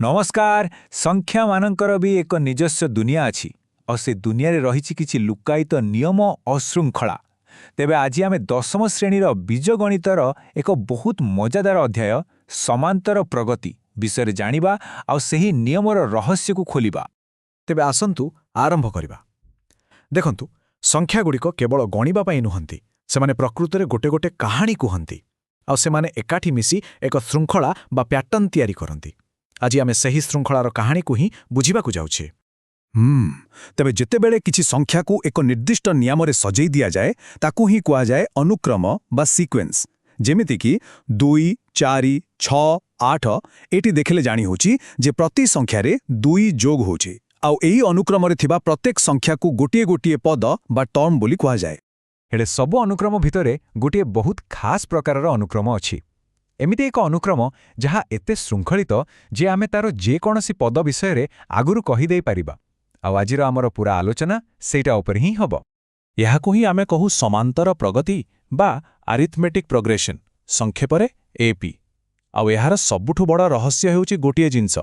नमस्कार संख्या मानकर भी एक निजस्व दुनिया अच्छी और से दुनिया रे रही किछि लुकायित नियम अशृंखला तेबे आज आम दशम श्रेणीर बीजगणितर एक बहुत मजादार अध्याय समांतर प्रगति विषय जानिबा आ सेही नियमर रहस्य को खोलिबा। तेबे आसंतु आरंभ करिबा। देखंतु संख्यागुड़िक केवल गणिबा पई नुहंती, सेमाने प्रकृତରେ गोटे गोटे कहानी कुहंती आ सेमाने एकाठी मिसी एक श्रृंखला बा पैटर्न तैयारी करंती। आज आमे सही श्रृंखलार कहानी को ही बुझिबाकु जाउछे। तेबे जेतेबेले किछि संख्या को एक निर्दिष्ट नियम रे सजै दिया जाए ताकू ही कुआ जाए अनुक्रम बा सीक्वेंस। जेमिति कि 2, 4, 6, 8 एटी देखले जानी होची जे प्रति संख्या रे 2 जोग होची आउ एही अनुक्रम रे थिबा प्रत्येक संख्या को गोटिए गोटिए पद बा टर्म बोली कुआ जाए। हेले सब अनुक्रम भितरे गोटिए बहुत खास प्रकारर अनुक्रम अछि। एमिति एक अनुक्रम जहाँ एते श्रृंखलित जे आमे तारो जेकोनसी पद विषय रे आगुरु कहि देई परिबा। आउ आजिर आमर पूरा आलोचना सेटा ऊपर ही हबो। याहाकु ही आमे कहू समांतर प्रगति बा अरिथमेटिक प्रोग्रेशन, संक्षेपरे एपी। आउ एहार सबुठु बड़ रहस्य हेउची गोटिए जिंस,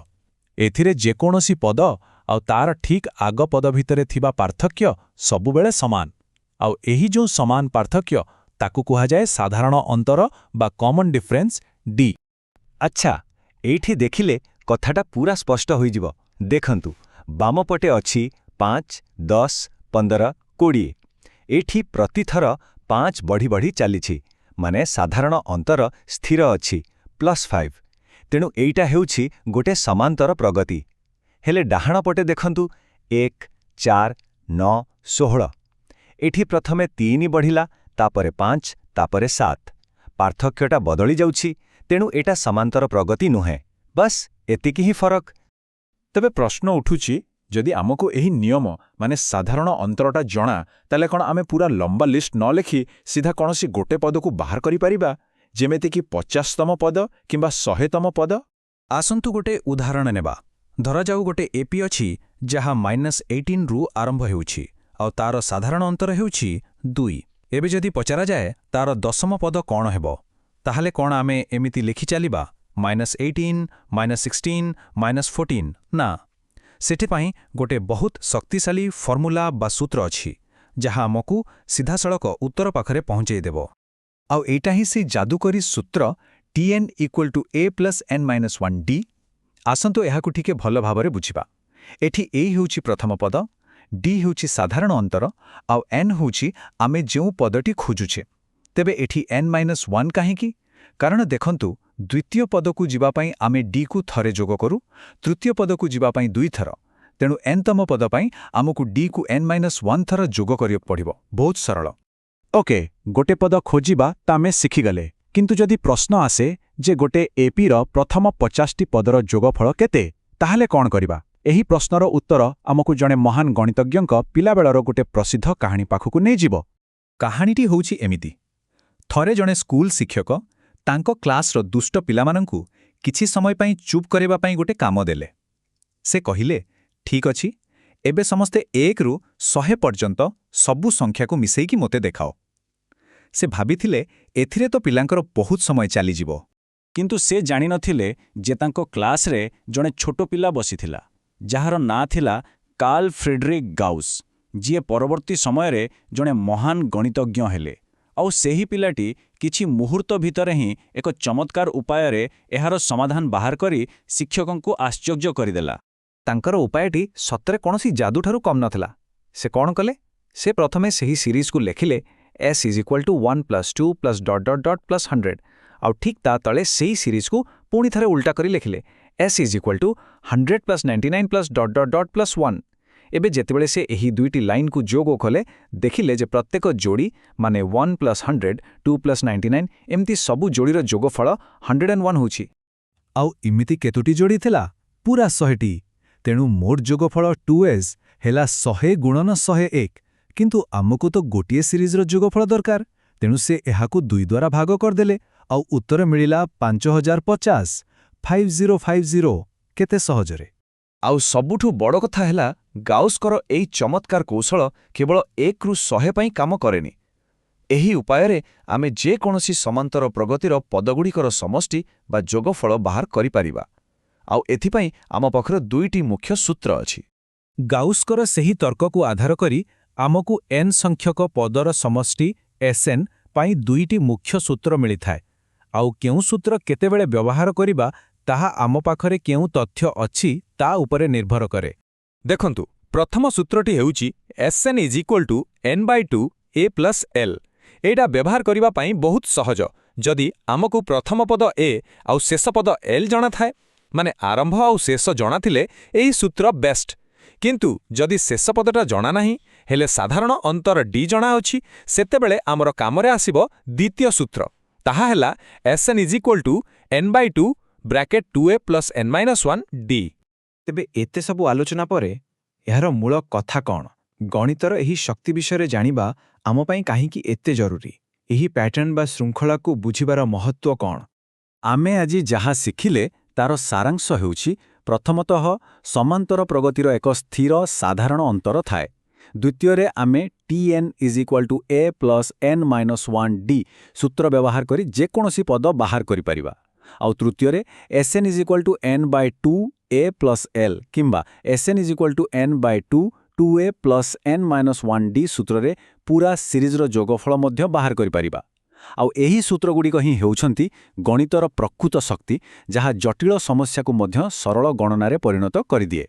एथिरे जेकोनसी पद आउ तार ठीक आग पद भितरे थिबा पार्थक्य सबुबेले समान। आउ एही जो समान पार्थक्य ताकु कुहा जाए साधारण अंतर बा कॉमन डिफरेंस डी। अच्छा एठी देखिले कथाटा पूरा स्पष्ट होई जिवो। देखंतु बाम पटे अछि 5, 10, 15, 20। एठी प्रतिथर 5 बढ़ी बढ़ी चलीछि, माने साधारण अंतर स्थिर अछि +5। तेणु एइटा हेउछि गोटे समांतर प्रगति। हेले डाहाण पटे देखंतु 1, 4, 9, 16। एठी प्रथमे 3 बढ़िला, तापरे 5, तापरे 7। पार्थक्यटा बदली जाउछि, तेणु एटा समांतर प्रगति नुहे। बस एतिकी ही फरक। तबे प्रश्न उठुछि, जदि आमको एही नियम माने साधारण अंतरटा जणा ताले कोन आमे पूरा लंबा लिस्ट न लेखि सीधा कोनोसी गोटे पद को बाहर करि परिबा, जेमेति कि 50तम पद किंबा 100तम पद? आसंतु गोटे उदाहरण नेबा। धरा जाऊ गोटे एपी अछि जहा -18 रु आरंभ हेउछि आ तार साधारण अंतर हेउछि 2। एबे जदि पचरा जाए तार दशम पद कोन हेबो, ताहाले कोन आमे एमिति लिखि चलिबा -18, -16, -14? ना, सेठी पाई गोटे बहुत शक्तिशाली फॉर्मूला बा सूत्र अछि जहा हमकु सीधा सड़क उत्तर पाखरे पहुंचै देबो। आउ एटा ही से जादूकरी सूत्र Tn = a + n-1d। आसंतु एहाकु ठीके भल भाबरे बुझिबा। एठी a हेउछि प्रथम पद, d हेउछि साधारण अंतर आउ n हेउछि आमे जेउ पदटी खोजुछे। तेबे एठी n-1 काहेकि? कारण देखंतु द्वितीय पद को जिबा पई आमे d को थरे जोग करू, तृतीय पद को जिबा पई 2 थर। तेणु nतम पद पई आमकु d को n-1 थर जोग करियो पड़िबो। बहुत सरल। ओके, गोटे पद खोजिबा तामे सिखि गले, किंतु जदि प्रश्न आसे जे गोटे एपी रो प्रथम 50टी पदर जोगफल केते, ताहाले कोन करिबा? एही प्रश्नर उत्तर आमकु जणे महान गणितज्ञक पिलाबेलर गोटे प्रसिद्ध कहानी पाखकु नै जिवो। कहानीटी होउछि एमिति। थरे जणे स्कूल शिक्षक तांको क्लासर दुष्ट पिलामानंकु किछि समय पई चुप करेबा पई गोटे काम देले। से कहिले, ठीक अछि, एबे समस्ते 1 रु 100 पर्यंत सबु संख्या को मिसेई कि मोते देखाओ। से भाबिथिले एथिरे तो पिलांकर बहुत समय चली जिवो। किंतु से जानि नथिले जे तांको क्लास रे जणे छोटो पिला बसिथिला जहार ना थिला कार्ल फ्रेडरिक गाउस, जिए परवर्ती समय रे जणे महान गणितज्ञ हेले। आउ सेही पिलाटी किछि मुहूर्त भितरे ही एक चमत्कार उपाय रे एहार समाधान बाहर करी शिक्षकंकु आश्चर्य करिदेला। तांकर उपायटी सतरे कोनोसी जादू ठारू कम नथिला। से कोन कले? से प्रथमे सेही सीरीज को लेखिले s = 1 + 2 + ... + 100। आउ ठीक ता तले सेही सीरीज को पुणी थरे उल्टा करी लेखिले s = 100 + 99 + ... + 1। एबे जेतेबेले से एही दुईटी लाइन को जोगो कले देखिले जे प्रत्येक जोड़ी माने 1 + 100, 2 + 99 एमती सबु जोड़ीर जोगफल 101 होछि। आउ इमिति केतोटी जोड़ी थिला? पूरा 100टी। तेणु मोट जोगफल 2s हेला 100 गुणन 101। किंतु आमको तो गोटिए सीरीज रो जोगफल दरकार, तेणु से एहाकु 2 द्वारा भाग करदेले आउ उत्तर मिलिला 5050, 5050। केते सहजरे। आउ सबुठु बड़ कथा हैला गाउसकर एई चमत्कार कौशल केवल 1 रु 100 पई काम करेनी। एही उपाୟରେ आमे जे कोनोसी समांतर प्रगतिर पदगुड़िकर समष्टि बा जोगफल बाहर करि परिबा। ଆଉ ଏଥିପାଇଁ ଆମ ପାଖରେ ଦୁଇଟି ମୁଖ୍ୟ ସୂତ୍ର ଅଛି। ଗାଉସ୍କର ସେହି ତର୍କକୁ ଆଧାର କରି ଆମକୁ n ସଂଖ୍ୟକ ପଦର ସମଷ୍ଟି Sn ପାଇଁ ଦୁଇଟି ମୁଖ୍ୟ ସୂତ୍ର ମିଳିଥାଏ। ଆଉ କେଉଁ ସୂତ୍ର କେତେବେଳେ ବ୍ୟବହାର କରିବା ତାହା ଆମ ପାଖରେ କେଉଁ ତଥ୍ୟ ଅଛି ତା ଉପରେ ନିର୍ଭର କରେ। ଦେଖନ୍ତୁ, ପ୍ରଥମ ସୂତ୍ରଟି ହେଉଛି Sn = n/2 a + l। ଏଇଟା ବ୍ୟବହାର କରିବା ପାଇଁ ବହୁତ ସହଜ। ଯଦି ଆମକୁ ପ୍ରଥମ ପଦ a ଆଉ ଶେଷ ପଦ l ଜଣାଥାଏ, ମାନେ ଆରମ୍ଭ ଆଉ ଶେଷ ଜଣାଥିଲେ ଏହି ସୂତ୍ର ବେଷ୍ଟ। କିନ୍ତୁ ଯଦି ଶେଷ ପଦଟା ଜଣା ନାହିଁ, ହେଲେ ସାଧାରଣ ଅନ୍ତର d ଜଣାଅଛି, ସେତେବେଳେ ଆମର କାମରେ ଆସିବ ଦ୍ୱିତୀୟ ସୂତ୍ର। ତାହା ହେଲା Sn = n/2 bracket 2a + n-1 d। ତେବେ ଏତେ ସବୁ ଆଲୋଚନା ପରେ ଏହାର ମୂଳ କଥା କ'ଣ? ଗଣିତର ଏହି ଶକ୍ତି ବିଷୟରେ ଜାଣିବା ଆମ ପାଇଁ କାହିଁକି ଏତେ ଜରୁରୀ? ଏହି ପ୍ୟାଟର୍ନ ବା ଶୃଙ୍ଖଳାକୁ ବୁଝିବାର ମହତ୍ତ୍ୱ କ'ଣ? ଆମେ ଆଜି ଯାହା ଶିଖିଲେ ତାର ସାରାଂଶ ହେଉଛି, ପ୍ରଥମତଃ ସମାନ୍ତର ପ୍ରଗତିର ଏକ ସ୍ଥିର ସାଧାରଣ ଅନ୍ତର ଥାଏ। ଦ୍ୱିତୀୟରେ ଆମେ Tn = a + n-1 d ସୂତ୍ର ବ୍ୟବହାର କରି ଯେକୌଣସି ପଦ ବାହାର କରିପାରିବା। ଆଉ ତୃତୀୟରେ Sn = n/2 a + l କିମ୍ବା Sn = n/2 2a + n-1 d ସୂତ୍ରରେ ପୁରା ସିରିଜର ଯୋଗଫଳ ମଧ୍ୟ ବାହାର କରିପାରିବା। ଆଉ ଏହି ସୂତ୍ରଗୁଡ଼ିକ ହିଁ ହେଉଛନ୍ତି ଗଣିତର ପ୍ରକୃତ ଶକ୍ତି, ଯାହା ଜଟିଳ ସମସ୍ୟାକୁ ମଧ୍ୟ ସରଳ ଗଣନାରେ ପରିଣତ କରିଦିଏ।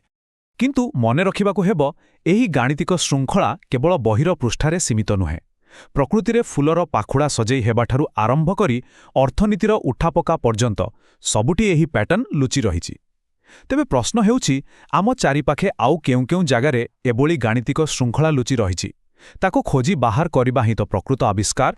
କିନ୍ତୁ ମନେ ରଖିବାକୁ ହେବ, ଏହି ଗାଣିତିକ ଶୃଙ୍ଖଳା କେବଳ ବହିର ପୃଷ୍ଠାରେ ସୀମିତ ନୁହେଁ। ପ୍ରକୃତିରେ ଫୁଲର ପାଖୁଡ଼ା ସଜେଇ ହେବାଠାରୁ ଆରମ୍ଭ କରି ଅର୍ଥନୀତିର ଉଠାପକା ପର୍ଯ୍ୟନ୍ତ ସବୁଠି ଏହି ପ୍ୟାଟର୍ନ ଲୁଚି ରହିଛି। ତେବେ ପ୍ରଶ୍ନ ହେଉଛି, ଆମ ଚାରିପାଖେ ଆଉ କେଉଁ କେଉଁ ଜାଗାରେ ଏଭଳି ଗାଣିତିକ ଶୃଙ୍ଖଳା ଲୁଚି ରହିଛି? ତାକୁ ଖୋଜି ବାହାର କରିବା ହିଁ ତ ପ୍ରକୃତ ଆବିଷ୍କାର।